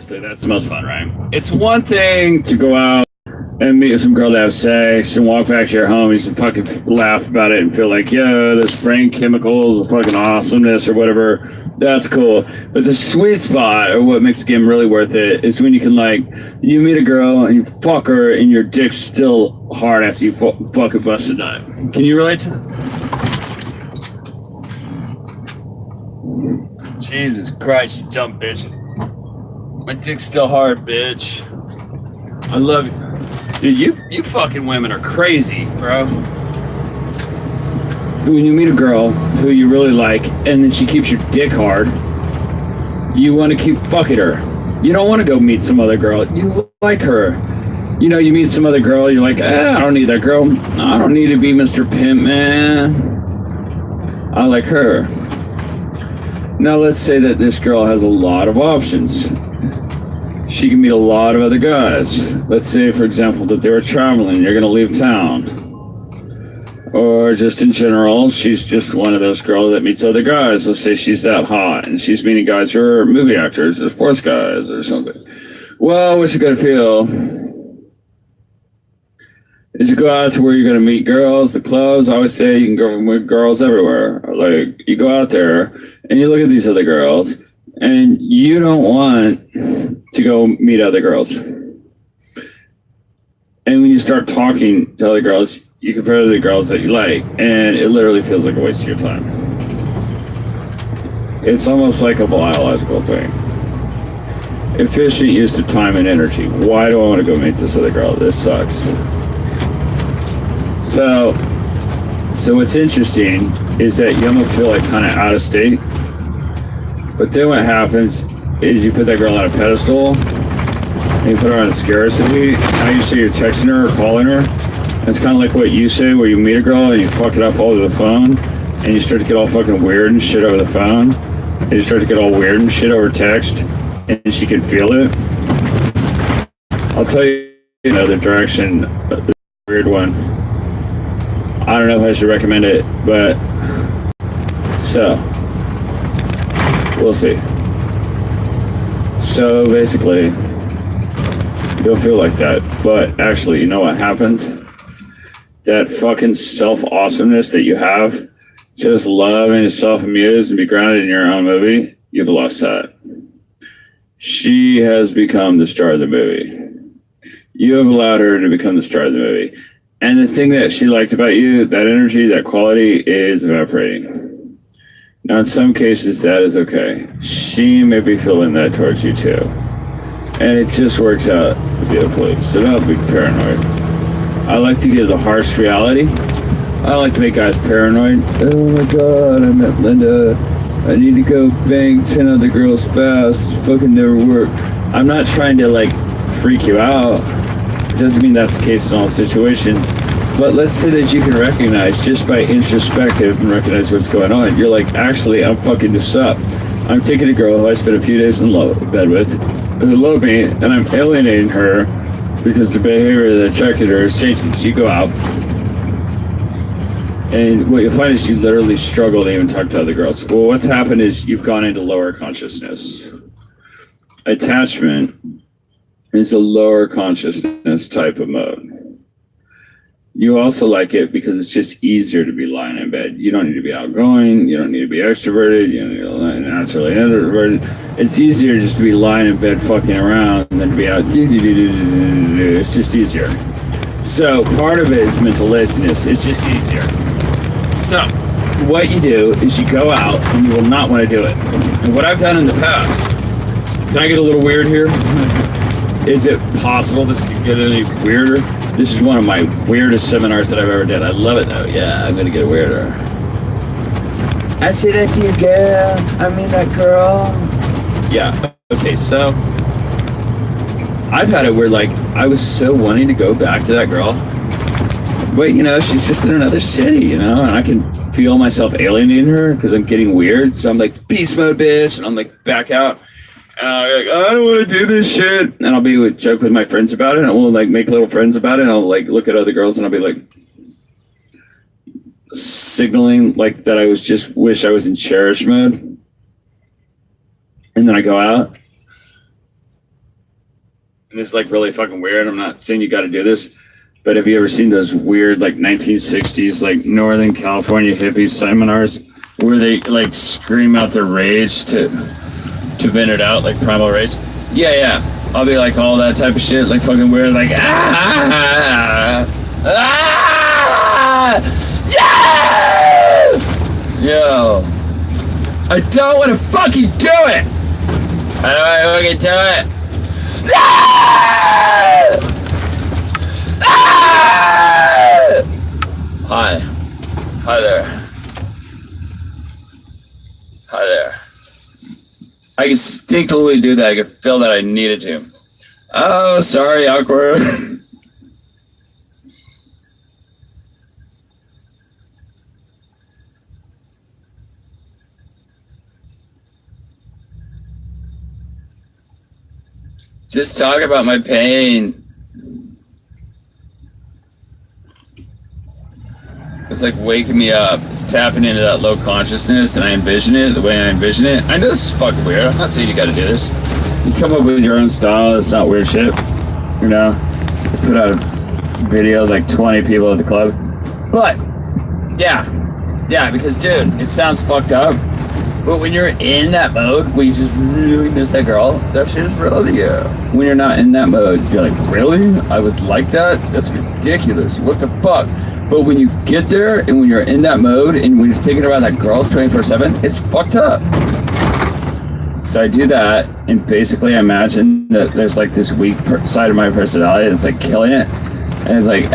That's the most fun, right? It's one thing to go out and meet some girl to have sex and walk back to your homies and fucking laugh about it and feel like, yo, this brain chemical is fucking awesomeness or whatever. That's cool. But the sweet spot, or what makes the game really worth it, is when you can, like, you meet a girl and you fuck her and your dick's still hard after you fucking bust a nut. Can you relate to that? Jesus Christ, you dumb bitch. My dick's still hard, bitch. I love you. Dude, you fucking women are crazy, bro. When you meet a girl who you really like and then she keeps your dick hard, you want to keep fucking her. You don't want to go meet some other girl. You like her. You know, you meet some other girl, you're like, I don't need that girl. I don't need to be Mr. Pimp, man. I like her. Now let's say that this girl has a lot of options. She can meet a lot of other guys. Let's say, for example, that they were traveling, you're going to leave town. Or just in general, she's just one of those girls that meets other guys. Let's say she's that hot, and she's meeting guys who are movie actors or sports guys or something. Well, what's it going to feel? Is you go out to where you're going to meet girls, the clubs. I always say you can go with girls everywhere. Like, you go out there, and you look at these other girls, and you don't want to go meet other girls. And when you start talking to other girls, you compare to the girls that you like, and it literally feels like a waste of your time. It's almost like a biological thing. Efficient use of time and energy. Why do I want to go meet this other girl? This sucks. So what's interesting is that you almost feel like kind of out of state. But then what happens is you put that girl on a pedestal and you put her on a scarcity. Now you say you're texting her or calling her. It's kind of like what you say where you meet a girl and you fuck it up over the phone and you start to get all fucking weird and shit over the phone. And you start to get all weird and shit over text and she can feel it. I'll tell you another direction, the weird one. I don't know if I should recommend it, but so we'll see. So basically, you'll feel like that, but actually, you know what happened? That fucking self-awesomeness that you have, just loving and self-amused and be grounded in your own movie, you've lost that. She has become the star of the movie. You have allowed her to become the star of the movie. And the thing that she liked about you, that energy, that quality, is evaporating. Now, in some cases, that is okay. She may be feeling that towards you, too. And it just works out beautifully. So don't be paranoid. I like to give the harsh reality. I like to make guys paranoid. Oh, my God, I met Linda. I need to go bang 10 other girls fast. It fucking never worked. I'm not trying to, like, freak you out. Doesn't mean that's the case in all situations, but let's say that you can recognize just by introspective and recognize what's going on. You're like, actually, I'm fucking this up. I'm taking a girl who I spent a few days in bed with, who loved me, and I'm alienating her because the behavior that attracted her is changing. So you go out, and what you'll find is you literally struggle to even talk to other girls. Well, what's happened is you've gone into lower consciousness. Attachment is a lower consciousness type of mode. You also like it because it's just easier to be lying in bed. You don't need to be outgoing. You don't need to be extroverted. You don't need to be naturally introverted. It's easier just to be lying in bed fucking around than to be out. It's just easier. So part of it is mental laziness. It's just easier. So what you do is you go out and you will not want to do it. And what I've done in the past, can I get a little weird here? Is it possible this could get any weirder? This is one of my weirdest seminars that I've ever did. I love it though. Yeah, I'm gonna get weirder. I see that to you, girl. I mean that girl. Yeah. Okay. So I've had it where like I was so wanting to go back to that girl, but you know she's just in another city, you know, and I can feel myself alienating her because I'm getting weird. So I'm like beast mode, bitch, and I'm like back out. Like, I don't want to do this shit. And I'll be joke with my friends about it. And we'll like make little friends about it. And I'll like look at other girls and I'll be like signaling like that I was just wish I was in cherish mode. And then I go out And it's like really fucking weird. I'm not saying you got to do this, but have you ever seen those weird like 1960s like Northern California hippie seminars where they like scream out their rage to vent it out, like primal rage? Yeah, yeah. I'll be like all that type of shit, like fucking weird, like yo, I don't want to fucking do it. How do I fucking do it? Hi. Hi there. Hi there. I can instinctively do that. I could feel that I needed to. Oh, sorry, awkward. Just talk about my pain. It's like waking me up. It's tapping into that low consciousness, and I envision it the way I envision it. I know this is fucking weird. I'm not saying you gotta do this. You come up with your own style. It's not weird shit. You know? You put out a video, like 20 people at the club. But, yeah. Yeah, because, dude, it sounds fucked up. But when you're in that mode, when you just really miss that girl, that shit is real to you. When you're not in that mode, you're like, really? I was like that? That's ridiculous. What the fuck? But when you get there, and when you're in that mode, and when you're thinking about that girl 24/7, it's fucked up. So I do that, and basically I imagine that there's like this weak side of my personality that's like killing it. And it's like,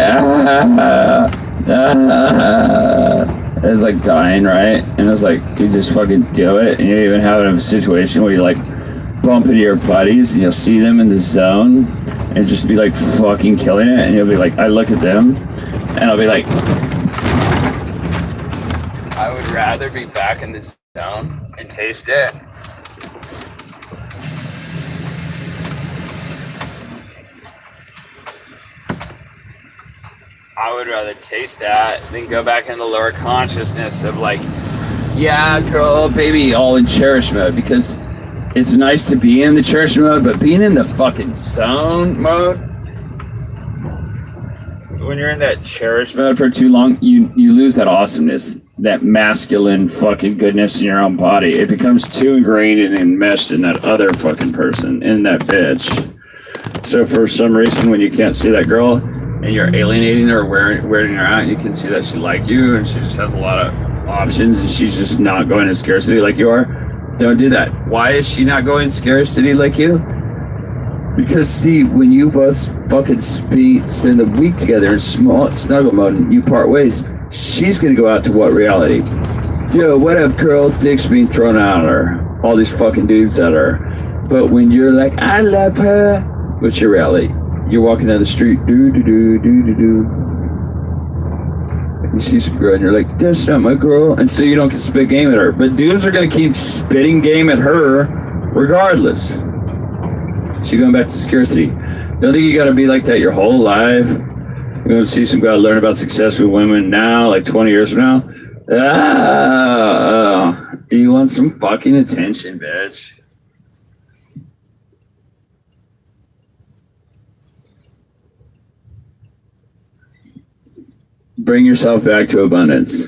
it's like dying, right? And it's like, you just fucking do it, and you even have a situation where you like bump into your buddies, and you'll see them in the zone, and just be like fucking killing it, and you'll be like, I look at them, and I'll be like, I would rather be back in this zone and taste it. I would rather taste that than go back in the lower consciousness of like, yeah, girl, baby, all in cherish mode, because it's nice to be in the cherish mode, but being in the fucking zone mode, when you're in that cherish mode for too long, you lose that awesomeness, that masculine fucking goodness in your own body. It becomes too ingrained and enmeshed in that other fucking person, in that bitch. So for some reason, when you can't see that girl and you're alienating her or wearing her out, you can see that she like you and she just has a lot of options and she's just not going to scarcity like you are. Don't do that. Why is she not going scarcity like you? Because see, when you both fucking spend the week together in small snuggle mode and you part ways, she's gonna go out to what reality? Yo, what up, girl? Dick's being thrown out at her. All these fucking dudes at her. But when you're like, I love her, what's your reality? You're walking down the street, do. You see some girl and you're like, that's not my girl. And so you don't get spit game at her. But dudes are gonna keep spitting game at her regardless. She's going back to scarcity. Don't think you gotta be like that your whole life. You're gonna see some guy learn about success with women now, like 20 years from now. You want some fucking attention, bitch. Bring yourself back to abundance.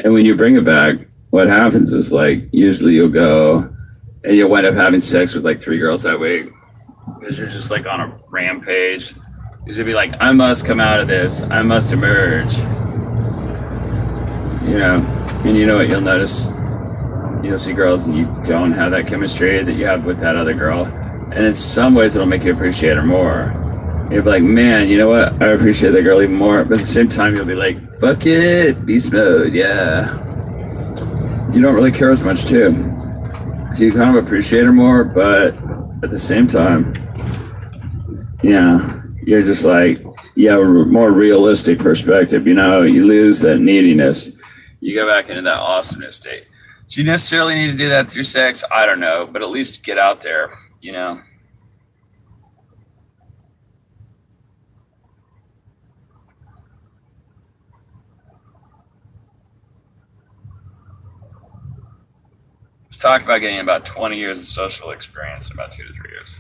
And when you bring it back, what happens is like, usually you'll go and you'll wind up having sex with like 3 girls that week because you're just like on a rampage. Because you'll be like, I must come out of this. I must emerge. You know, and you know what you'll notice? You'll see girls and you don't have that chemistry that you have with that other girl. And in some ways, it'll make you appreciate her more. You'll be like, man, you know what? I appreciate that girl even more. But at the same time, you'll be like, fuck it, beast mode, yeah. You don't really care as much, too. So you kind of appreciate her more, but at the same time, yeah, you're just like, you have a more realistic perspective. You know, you lose that neediness. You go back into that awesomeness state. Do you necessarily need to do that through sex? I don't know, but at least get out there, you know. Talk about getting about 20 years of social experience in about 2 to 3 years.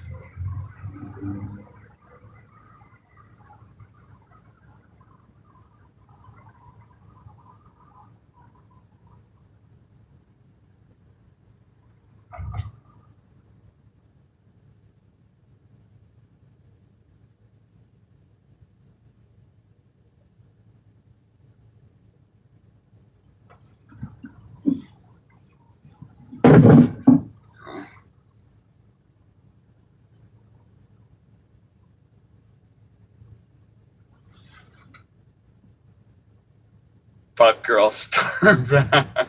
fuck girl starter pack?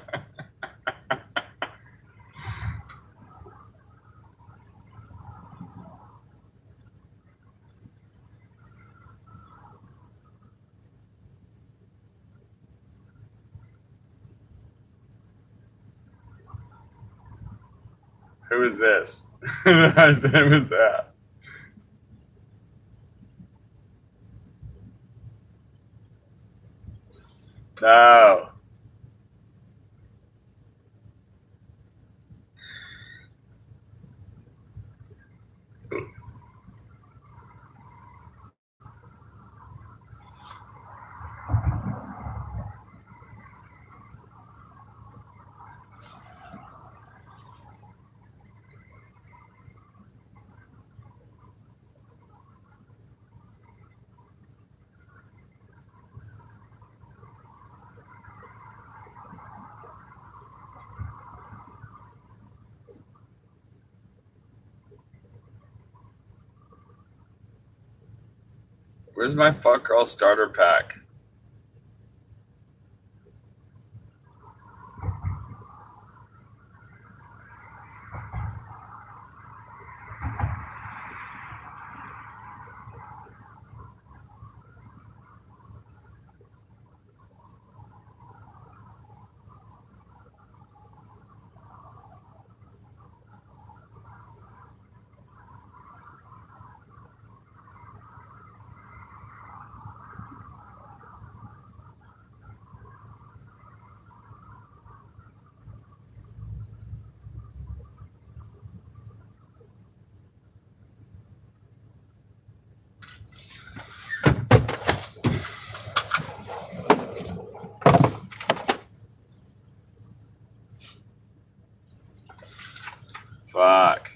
Who is this? Who was that? No. Where's my fuck girl starter pack? Fuck.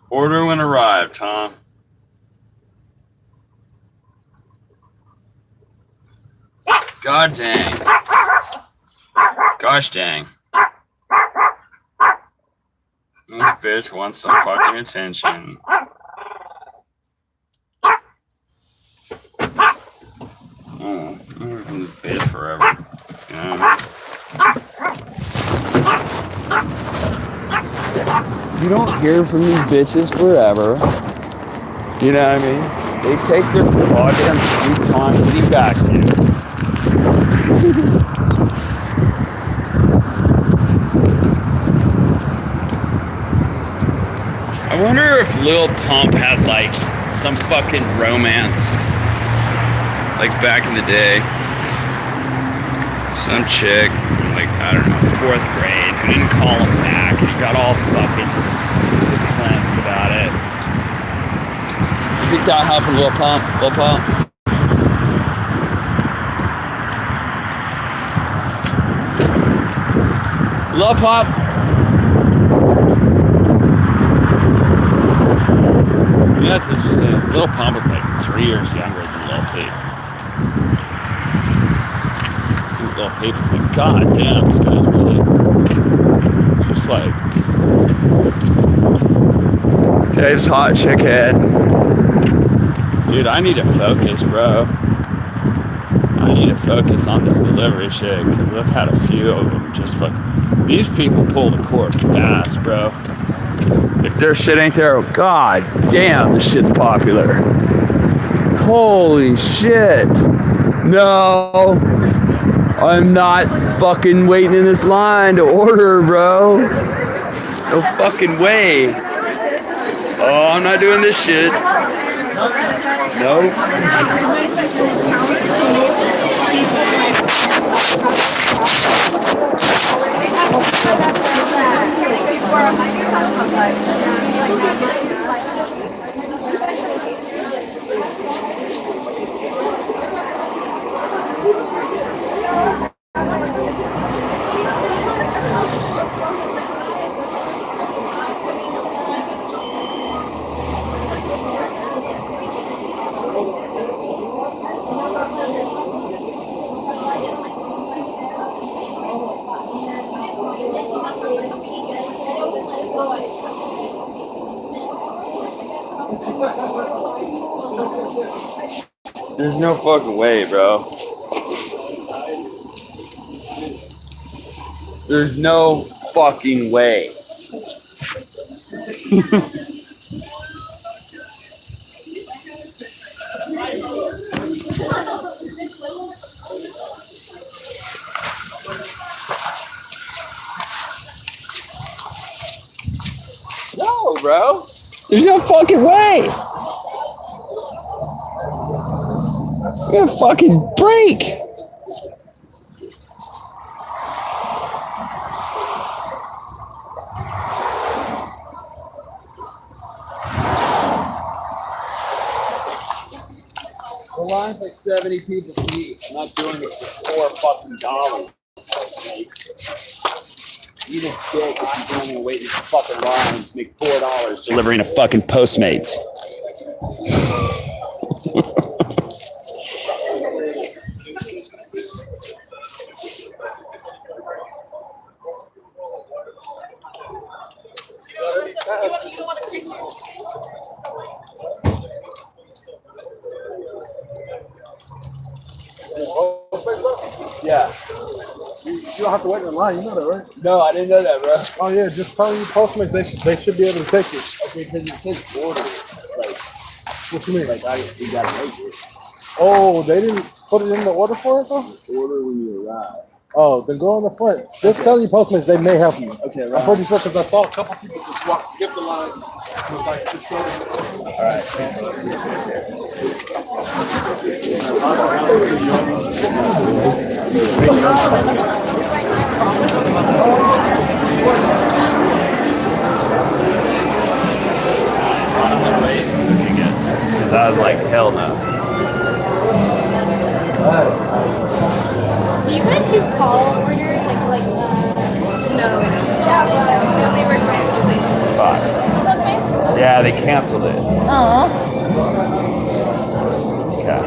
Order when arrived, Tom. God dang. Gosh dang. This bitch wants some fucking attention. Oh, I'm working from this bitch forever. You know what I mean? You don't hear from these bitches forever. You know what I mean? They take their goddamn sweet time getting back to you. I wonder if Lil Pump had like some fucking romance, like back in the day. Some chick, like, I don't know, 4th grade, who didn't call him back, and he got all fucking cleansed about it. You think that happened, Lil Pump? Lil Pump? Lil Pump? Yeah, that's interesting. Lil Pump was like 3 years younger than Lil Peep. Lil Peep was like, God damn, this guy's really just like Dave's hot chicken. Dude, I need to focus, bro. I need to focus on this delivery shit because I've had a few of them just fucking. These people pull the cord fast, bro. If their shit ain't there, oh god damn, this shit's popular. Holy shit. No. I'm not fucking waiting in this line to order, bro. No fucking way. Oh, I'm not doing this shit. Nope. There's no fucking way, bro. There's no fucking way. No, bro. There's no fucking way. Give me a fucking break. The line's like 70 people deep. I'm not doing it for $4 mates. Eat a dick if you don't even wait in fucking lines to make $4 delivering a fucking Postmates. Yeah. You don't have to wait in line. You know that, right? No, I didn't know that, bro. Oh yeah, just tell you Postmates. They should be able to take it. Okay, because it says order. Like, What you mean? you gotta make it. Oh, they didn't put it in the order for it though. Order when you arrive. Oh, then go on the front. Just tell you Postmates. They may help you. Okay, I'm right. pretty sure because I saw a couple people just skip the line. It was like, just go. All right. Because I was like, hell no. Do you guys do call orders no, we don't. Yeah, we only work with Postmates. Fuck. Postmates? Yeah, they canceled it. Oh. Okay.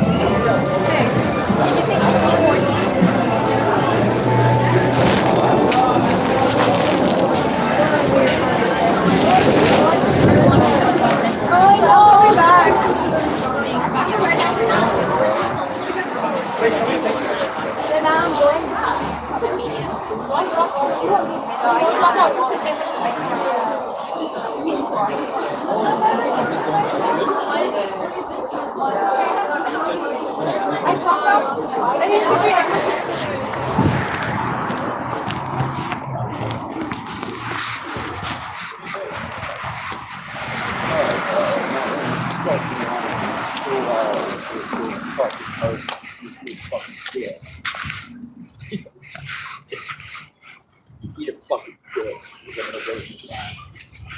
Hey, did you say 1614? Oh, no, we're back. So now I'm going back. Eat a fucking dick.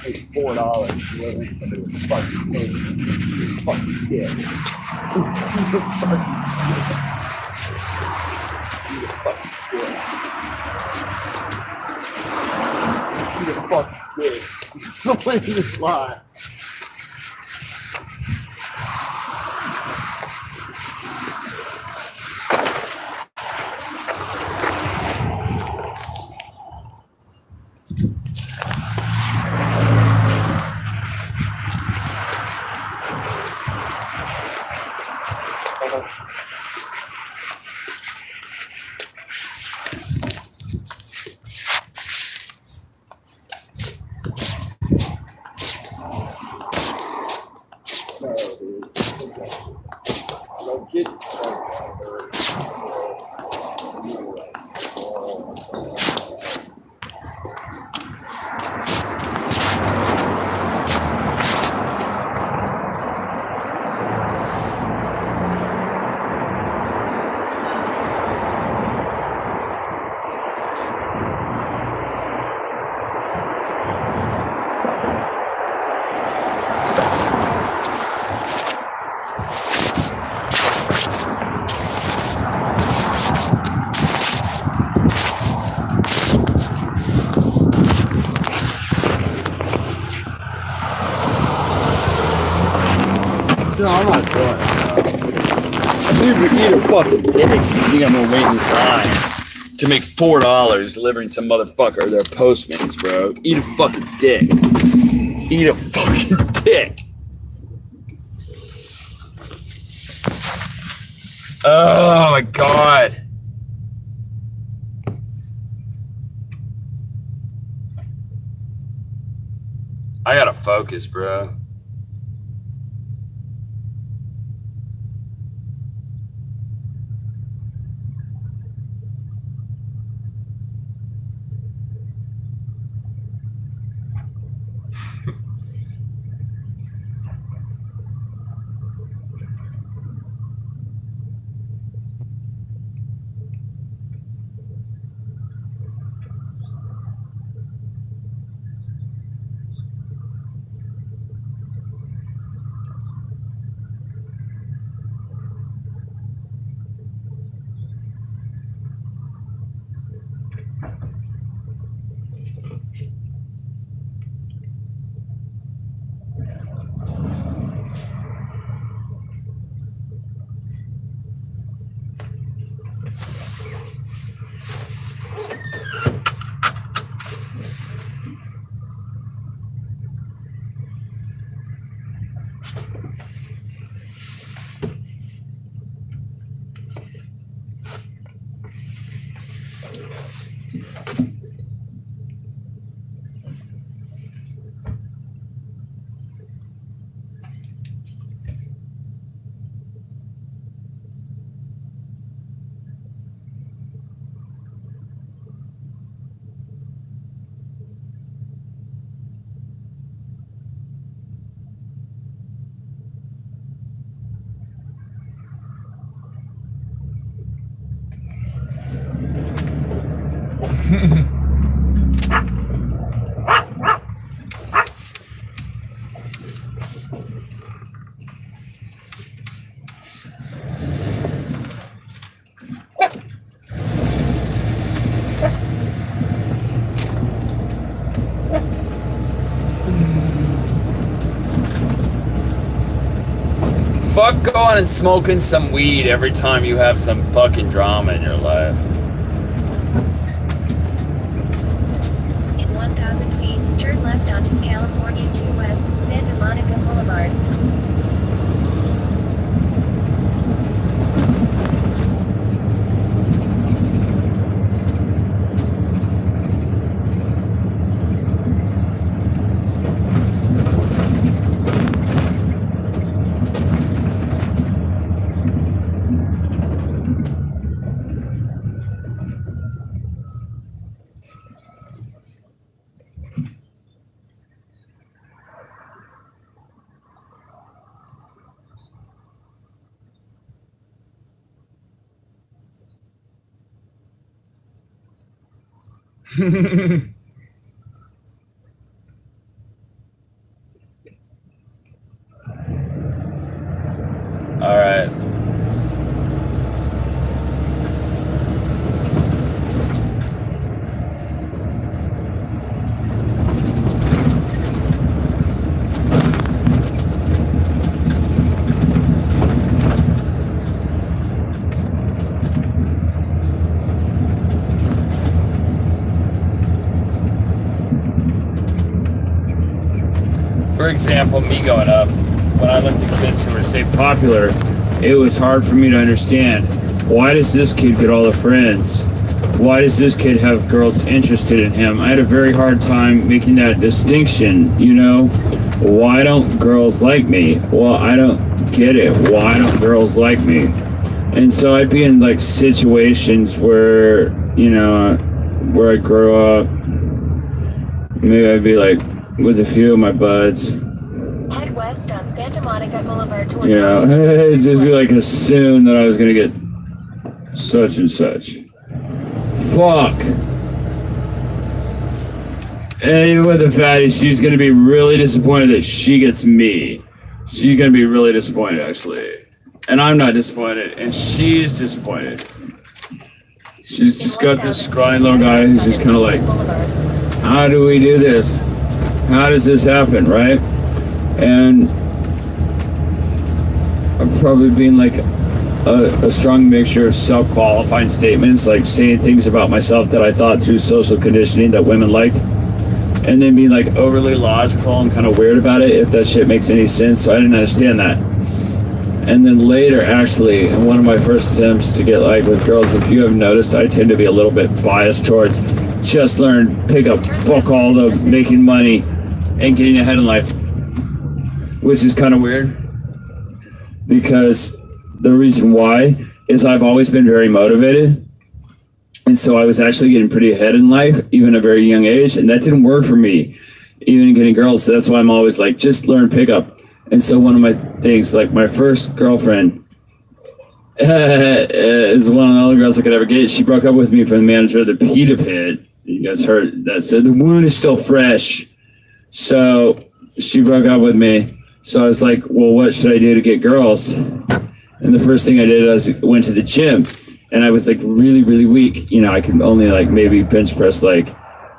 It's $4 delivering somebody with fucking food. Fucking dick. Eat a fucking dick. Eat a fucking dick. Don't play this line. No, I'm not doing it. Dude, we eat a fucking dick. You think I'm gonna wait in line to make $4 delivering some motherfucker their Postmates, bro? Eat a fucking dick. Eat a fucking dick. Oh my god. I gotta focus, bro. Fuck going and smoking some weed every time you have some fucking drama in your life. In 1,000 feet, turn left onto California 2 West, Santa Monica Boulevard. All right. For example, me growing up, when I looked at kids who were, say, popular, it was hard for me to understand, why does this kid get all the friends? Why does this kid have girls interested in him? I had a very hard time making that distinction, you know? Why don't girls like me? Well, I don't get it. Why don't girls like me? And so I'd be in, like, situations where, you know, where I grow up, maybe I'd be, like, with a few of my buds. Head west on Santa Monica Boulevard toward You know, it'd just be like assume that I was gonna get such and such. Fuck. And even with the fatty, she's gonna be really disappointed that she gets me. She's gonna be really disappointed, actually. And I'm not disappointed, and she's disappointed. She's just got this scrawny little guy who's just kind of like, how do we do this? How does this happen, right? And I'm probably being like a strong mixture of self-qualifying statements, like saying things about myself that I thought through social conditioning that women liked, and then being like overly logical and kind of weird about it, if that shit makes any sense. So I didn't understand that. And then later, actually, in one of my first attempts to get like with girls, if you have noticed, I tend to be a little bit biased towards just learn, pick up, fuck all the making money and getting ahead in life, which is kind of weird because the reason why is I've always been very motivated. And so I was actually getting pretty ahead in life, even at a very young age. And that didn't work for me, even getting girls. So that's why I'm always like, just learn pickup. And so one of my things, like my first girlfriend is one of the only girls I could ever get. She broke up with me from the manager of the Pita Pit. You guys heard that. So the wound is still fresh. So she broke up with me. So I was like, well, what should I do to get girls? And the first thing I did was went to the gym. And I was like really, really weak. You know, I could only like maybe bench press like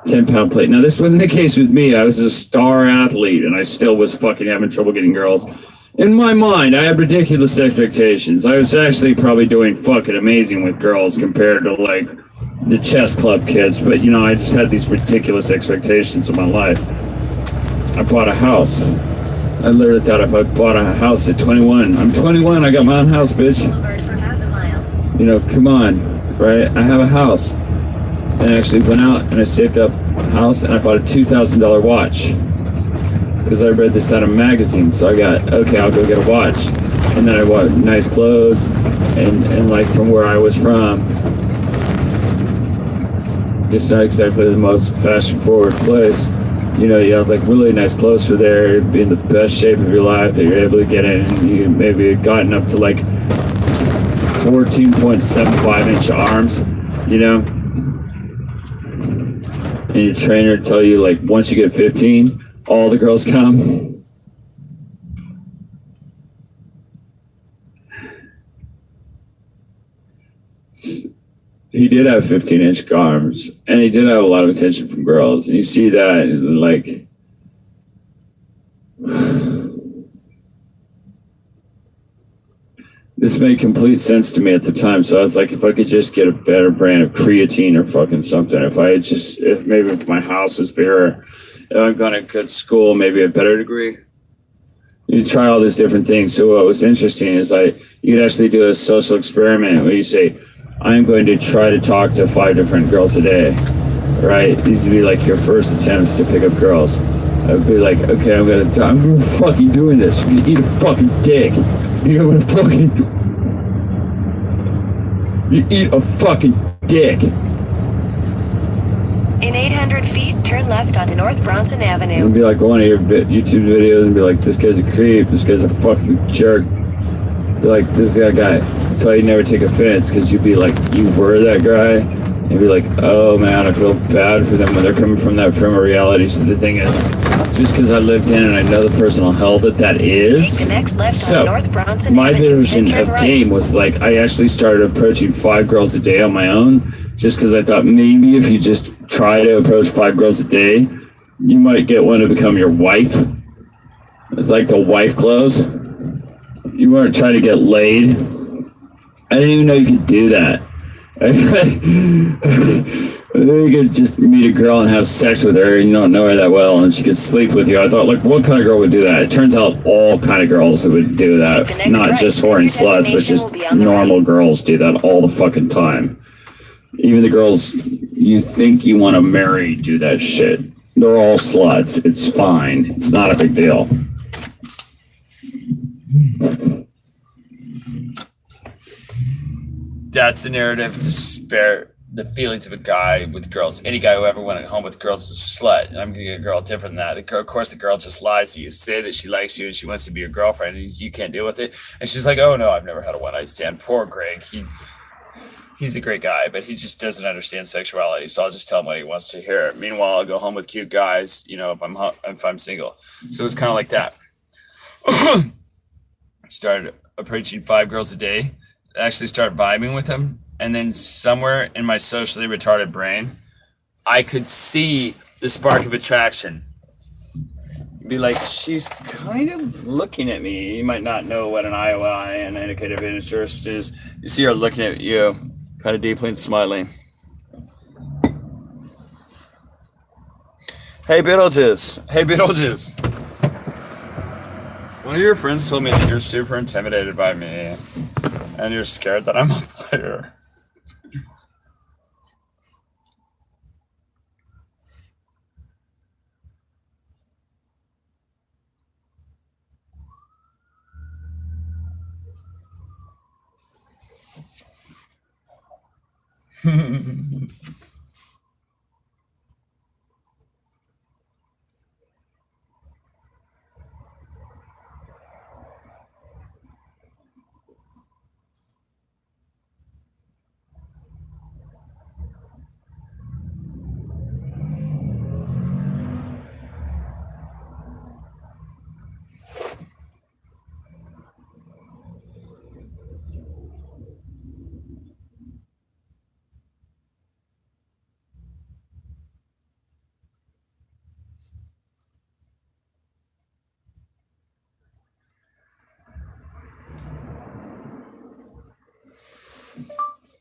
10-pound plate. Now, this wasn't the case with me. I was a star athlete and I still was fucking having trouble getting girls. In my mind, I had ridiculous expectations. I was actually probably doing fucking amazing with girls compared to like the chess club kids. But, you know, I just had these ridiculous expectations of my life. I bought a house. I literally thought if I bought a house at 21, I'm 21, I got my own house, bitch. Boulevard for half a mile. You know, come on, right? I have a house. And I actually went out and I saved up a house and I bought a $2,000 watch. Because I read this out of a magazine. So I got, okay, I'll go get a watch. And then I bought nice clothes and like from where I was from. It's not exactly the most fashion forward place. You know, you have like really nice clothes for there, be in the best shape of your life that you're able to get in. You maybe have gotten up to like 14.75-inch arms, you know? And your trainer tell you like once you get 15, all the girls come. He did have 15-inch arms, and he did have a lot of attention from girls. And you see that, and like, this made complete sense to me at the time. So I was like, if I could just get a better brand of creatine or fucking something, if my house was bigger, if I'm going to good school, maybe a better degree. You try all these different things. So what was interesting is you could actually do a social experiment where you say, I'm going to try to talk to 5 different girls a day, right? These would be like your first attempts to pick up girls. I would be like, okay, I'm fucking doing this. I'm gonna eat a fucking dick. You eat a fucking dick. In 800 feet, turn left onto North Bronson Avenue. It'd be like one of your YouTube videos and be like, this guy's a creep, this guy's a fucking jerk. Be like, this guy. So you never take offense because you'd be like, you were that guy. And be like, oh man, I feel bad for them when they're coming from that frame of reality. So the thing is, just because I lived in and I know the personal hell that is. Take the next left So on North Bronson my Avenue, version then of turn right. game was like, I actually started approaching 5 girls a day on my own, just because I thought maybe if you just try to approach 5 girls a day, you might get one to become your wife. It's like the wife clothes. You weren't trying to get laid. I didn't even know you could do that. You could just meet a girl and have sex with her and you don't know her that well and she could sleep with you. I thought, like, what kind of girl would do that? It turns out all kind of girls would do that. Not just whore and sluts, but just normal girls do that all the fucking time. Even the girls you think you want to marry do that shit. They're all sluts. It's fine. It's not a big deal. That's the narrative to spare the feelings of a guy with girls. Any guy who ever went home with girls is a slut. And I'm going to get a girl different than that. Of course, the girl just lies to you. Say that she likes you and she wants to be your girlfriend and you can't deal with it. And she's like, oh, no, I've never had a one-night stand. Poor Greg. He's a great guy, but he just doesn't understand sexuality. So I'll just tell him what he wants to hear. Meanwhile, I'll go home with cute guys, you know, if I'm single. So it's kind of like that. Started approaching 5 girls a day. Actually start vibing with them, and then somewhere in my socially retarded brain I could see the spark of attraction. Be like, she's kind of looking at me. You might not know what an IOI and indicator of interest is. You see her looking at you kind of deeply and smiling. Hey Beetlejuice, One of your friends told me that you're super intimidated by me and you're scared that I'm a player.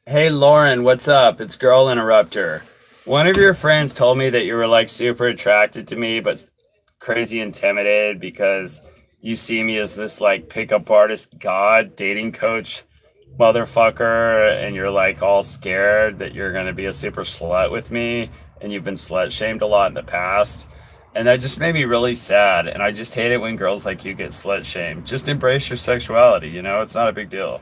Hey Lauren, what's up? It's Girl Interrupter. One of your friends told me that you were like super attracted to me, but crazy intimidated because you see me as this like pickup artist god dating coach motherfucker, and you're like all scared that you're gonna be a super slut with me, and you've been slut shamed a lot in the past. And that just made me really sad. And I just hate it when girls like you get slut shamed. Just embrace your sexuality, you know, it's not a big deal.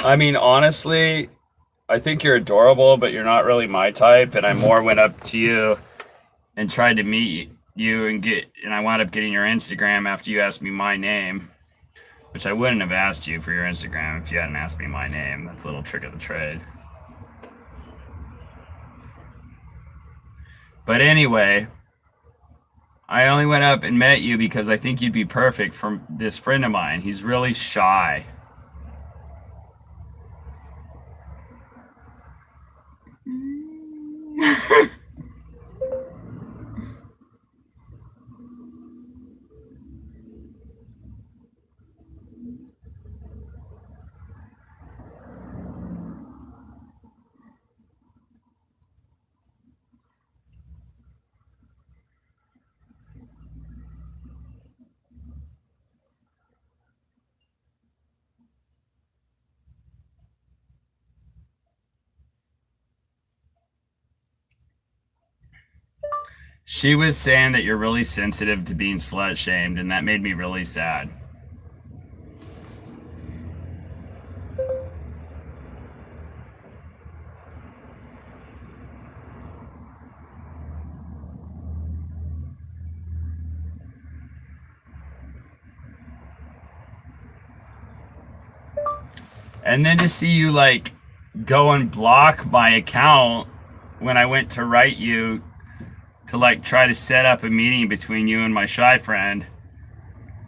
I mean, honestly, I think you're adorable, but you're not really my type. And I more went up to you and tried to meet you and I wound up getting your Instagram after you asked me my name, which I wouldn't have asked you for your Instagram if you hadn't asked me my name. That's a little trick of the trade. But anyway, I only went up and met you because I think you'd be perfect for this friend of mine. He's really shy. She was saying that you're really sensitive to being slut shamed, and that made me really sad. And then to see you like go and block my account when I went to write you to like try to set up a meeting between you and my shy friend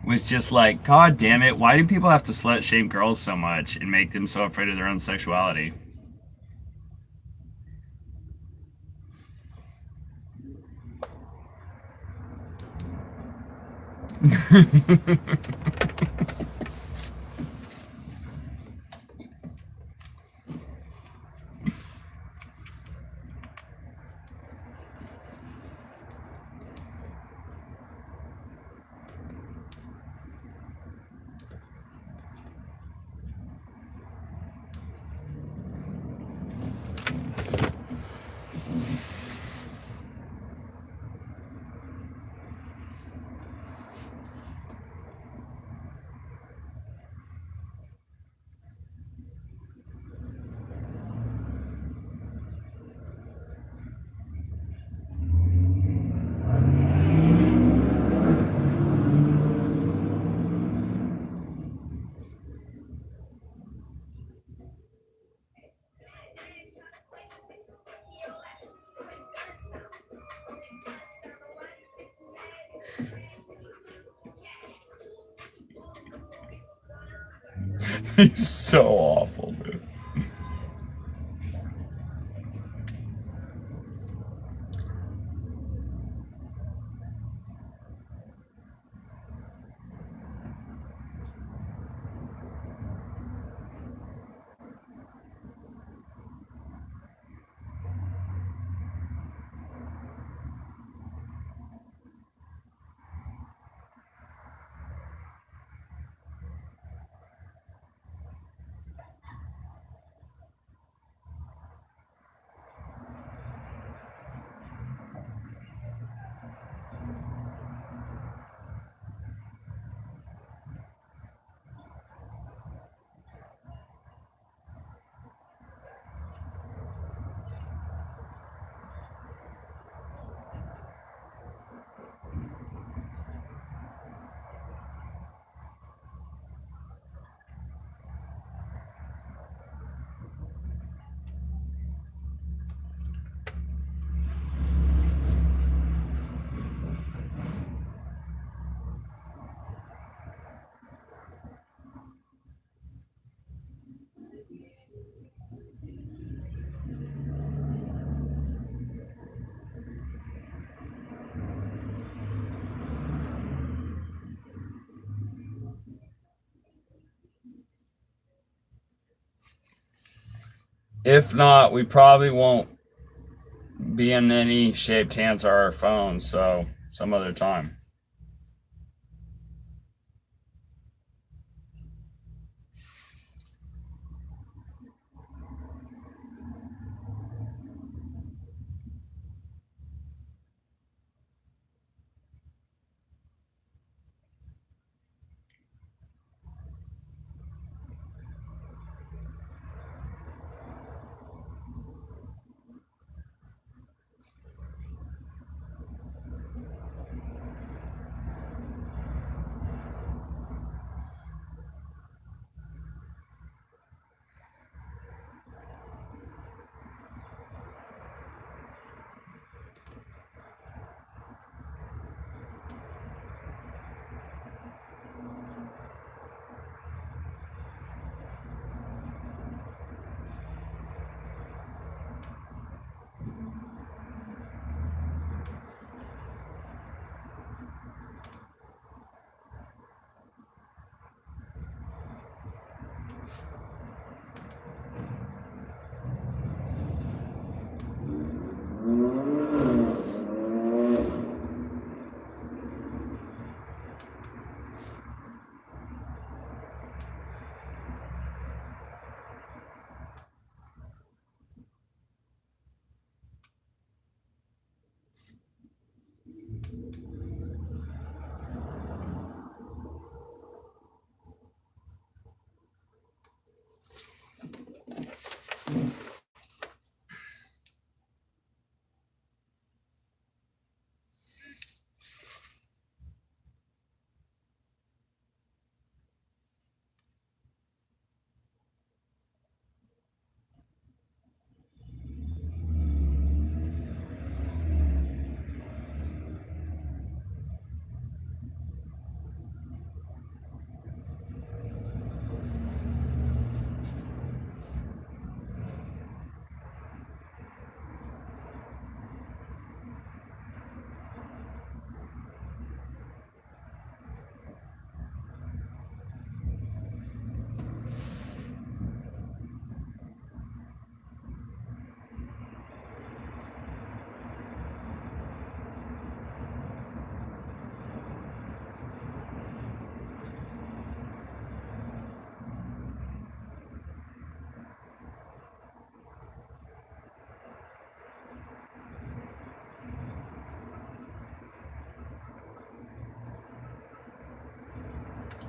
was just like, God damn it, why do people have to slut shame girls so much and make them so afraid of their own sexuality? He's so awful, man. If not, we probably won't be in any shape to answer our phones, so some other time.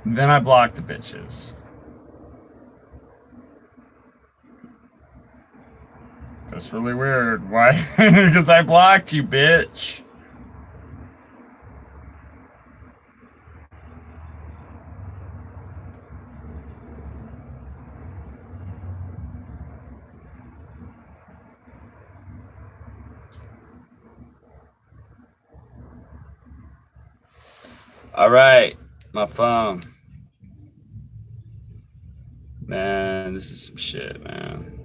Then I blocked the bitches. That's really weird. Why? Because I blocked you, bitch. All right, my phone. Man, this is some shit, man.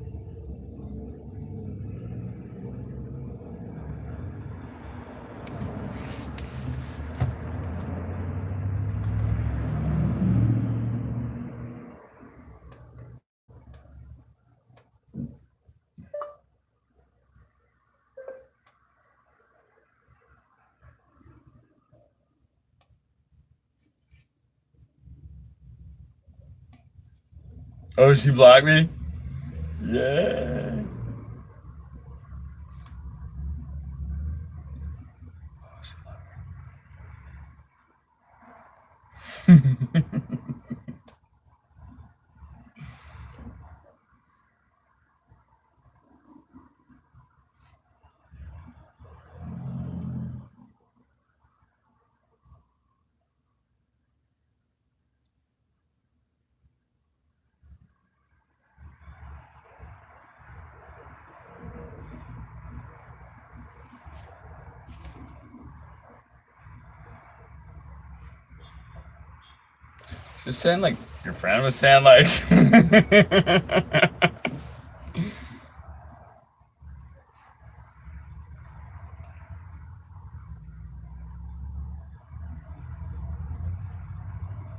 Oh, she blocked me? Yeah. Just saying, like, your friend was saying, like.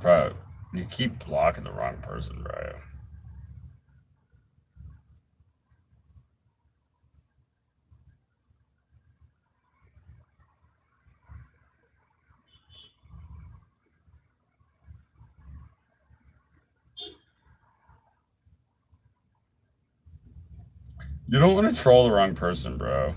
Bro, you keep blocking the wrong person, bro. You don't want to troll the wrong person, bro.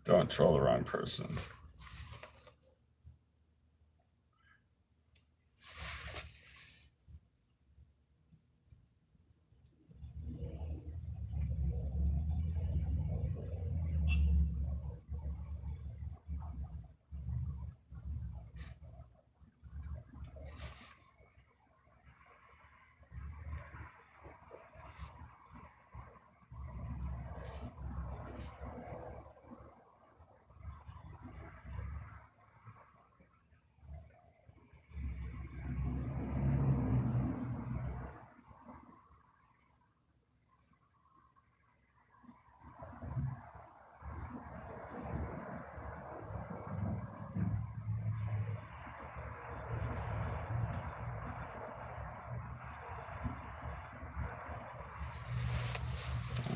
Don't troll the wrong person.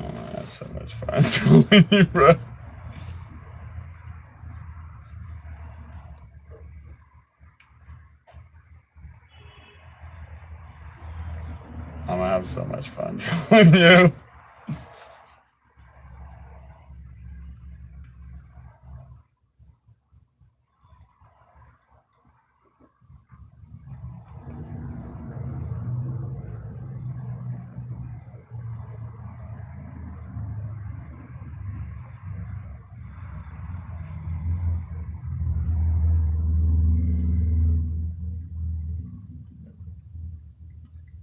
Oh, I have so much fun trolling you, bro. I'm gonna have so much fun trolling you.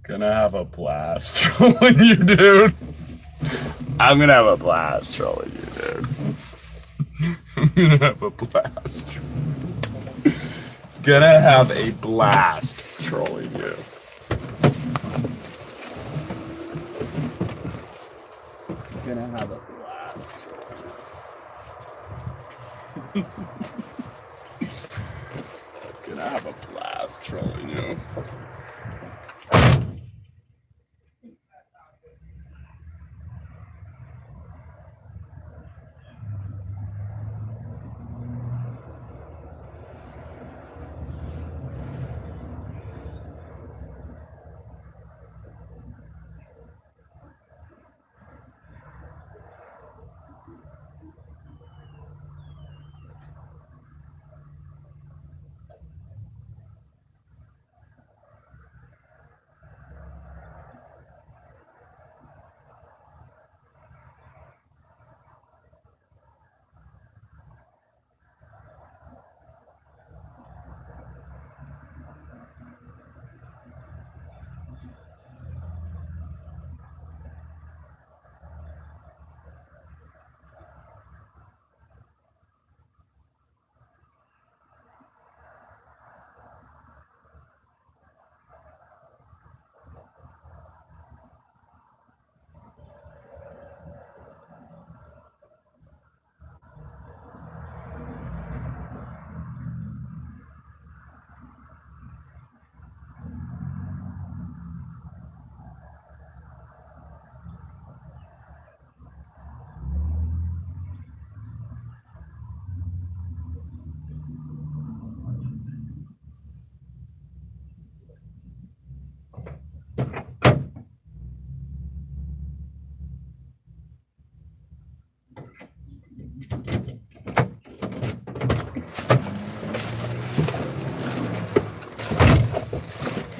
Gonna have a blast trolling you, dude. I'm gonna have a blast trolling you, dude. I'm gonna have a blast. Gonna have a blast trolling you. Gonna have a blast. Gonna have a blast trolling you.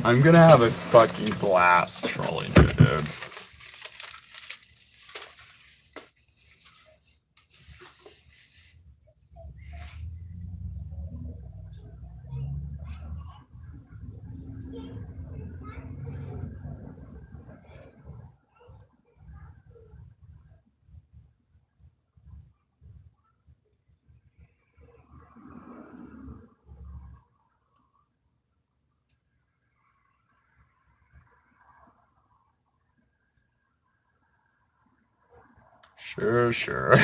I'm gonna have a fucking blast trolling you, dude. Sure.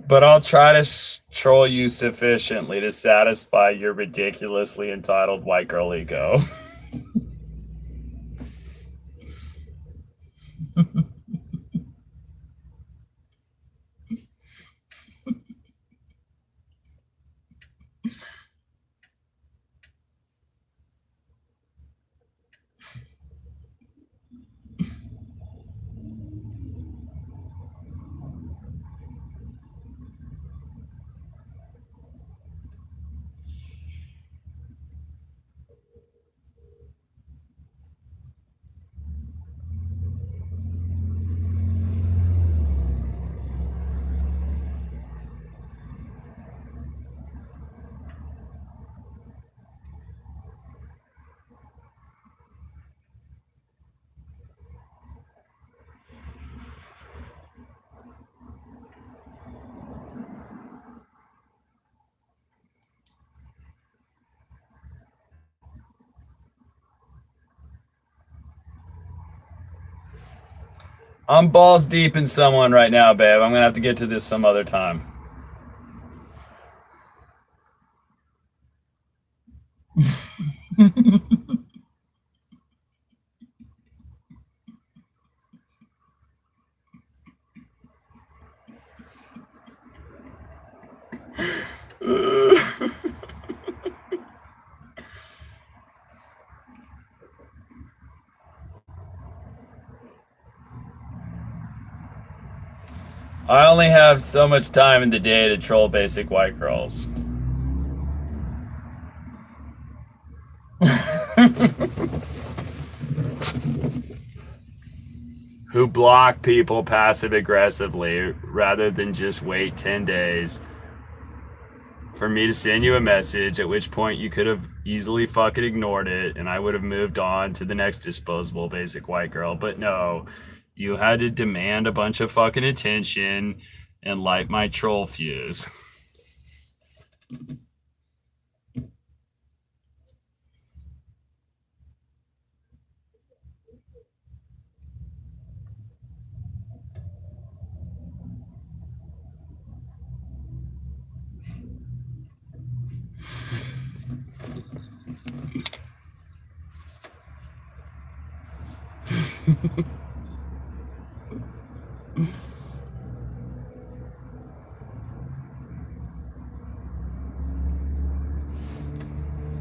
But I'll try to troll you sufficiently to satisfy your ridiculously entitled white girl ego. I'm balls deep in someone right now, babe. I'm gonna have to get to this some other time. I only have so much time in the day to troll basic white girls. who block people passive aggressively rather than just wait 10 days for me to send you a message, at which point you could have easily fucking ignored it and I would have moved on to the next disposable basic white girl. But no, you had to demand a bunch of fucking attention and light my troll fuse.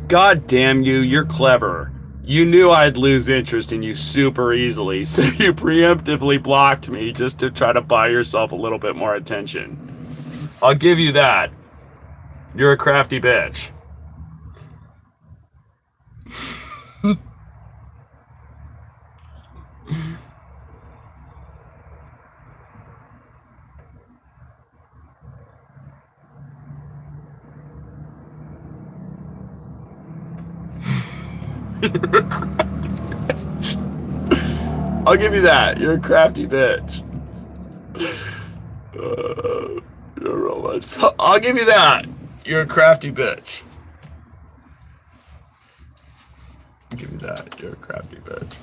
God damn you, you're clever. You knew I'd lose interest in you super easily, so you preemptively blocked me just to try to buy yourself a little bit more attention. I'll give you that. You're a crafty bitch. I'll give you that. You're a crafty bitch. You're real much. I'll give you that. You're a crafty bitch. I'll give you that. You're a crafty bitch.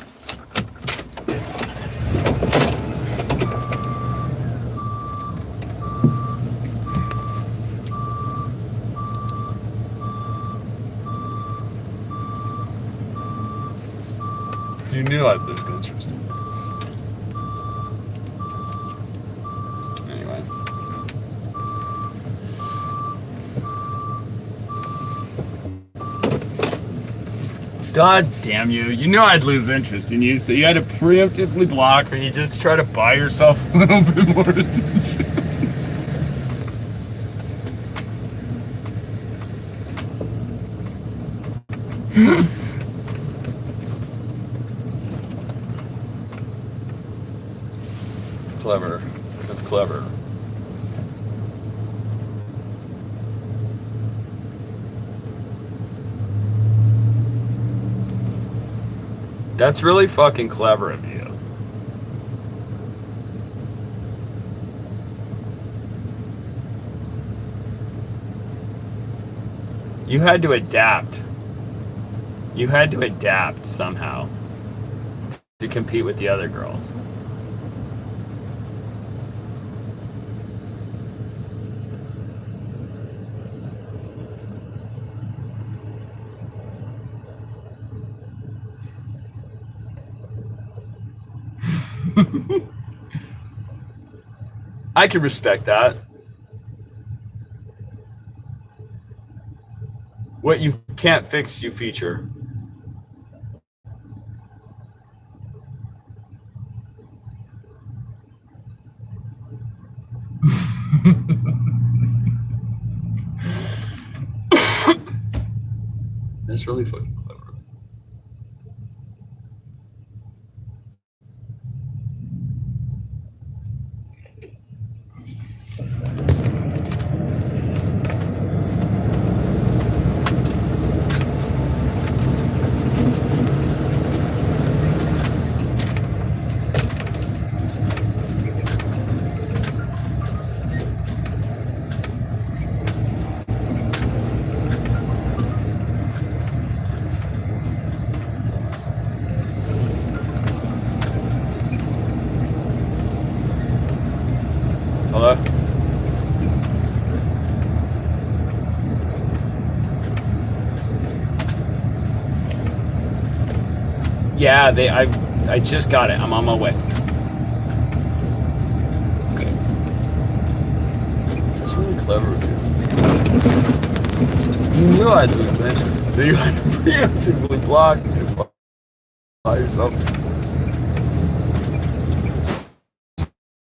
You knew I'd lose interest in you. Anyway. God damn you. You knew I'd lose interest in you, so you had to preemptively block me just to try to buy yourself a little bit more attention. It's clever. That's clever. That's really fucking clever of you. You had to adapt. You had to adapt somehow to compete with the other girls. I can respect that. What you can't fix, you feature. That's really fucking clever. Hello? Yeah, I just got it. I'm on my way. Okay. That's really clever of you. You knew I'd lose interest, so you had to preemptively block me to buy yourself.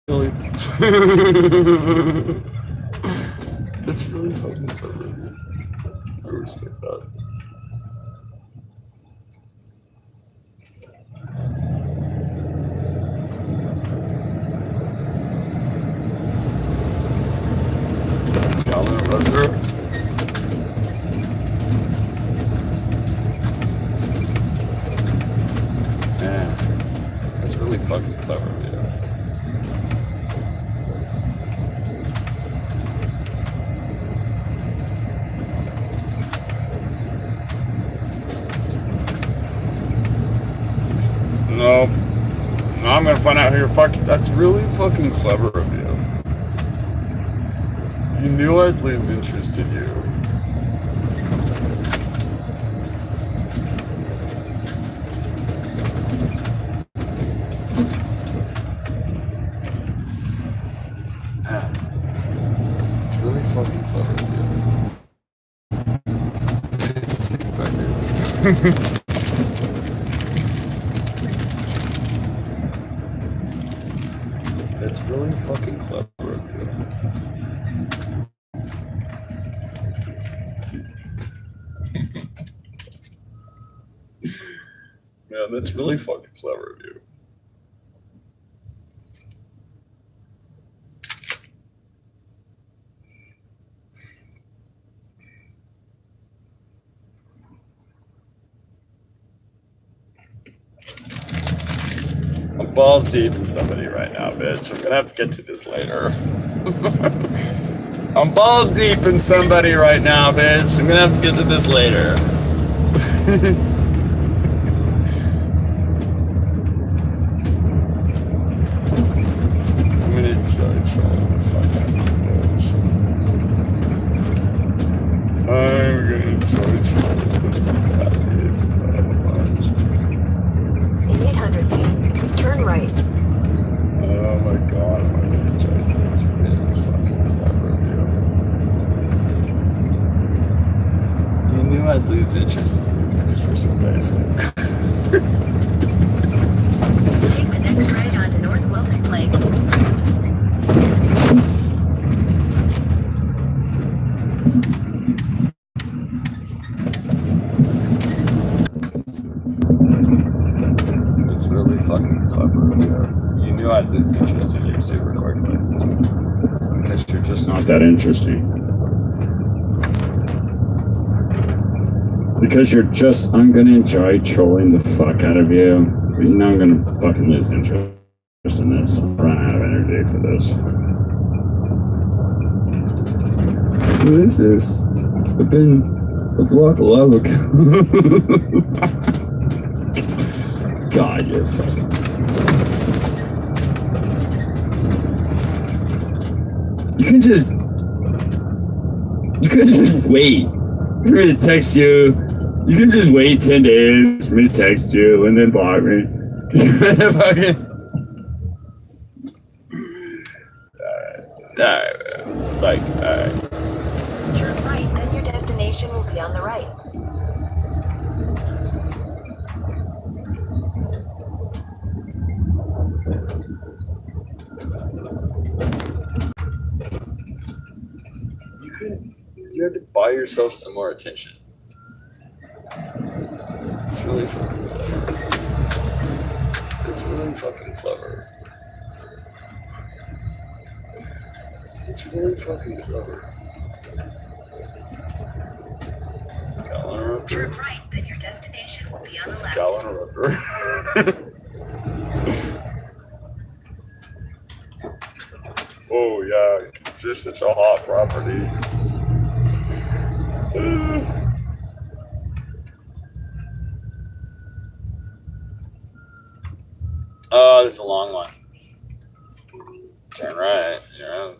Really? That's really fucking clever. I respect that. Colin Rutger. Man, that's really fucking clever, dude. No. No, I'm gonna find out who you're fucking. That's really fucking clever of you. You knew I'd lose interest in you. It's really fucking clever of you. That's really fucking clever of you. Man, that's really fucking clever of you. I'm balls deep in somebody right now, bitch. I'm gonna have to get to this later. I'm balls deep in somebody right now, bitch. I'm gonna have to get to this later. I'm gonna enjoy trolling the fuck out of you, bitch. I'm gonna enjoy trolling the fuck out of you so much. In 800 feet, turn right. Oh my god, I'm gonna enjoy it. It's really fucking clever of you. You knew I'd lose interest in you because you're so basic. Take the next right onto North Wilton Place. It's really fucking clever of you. You knew I'd lose interest in you super quickly. Because you're just not that interesting. Because you're just, I'm gonna enjoy trolling the fuck out of you. But now I'm gonna fucking lose interest in this. I'll run out of energy for this. What is this? I've been a block of lava. God, you're fucking. You can just wait for me to text you. You can just wait 10 days for me to text you and then block me. Fucking. Alright, like, alright. Turn right, then your destination will be on the right. You had to buy yourself some more attention. It's really fucking clever. It's really fucking clever. It's really fucking clever. Turn right, then your destination will be on the left. Gallon of rubber. Oh yeah, just such a hot property. Oh, this is a long one. Turn right. You're on the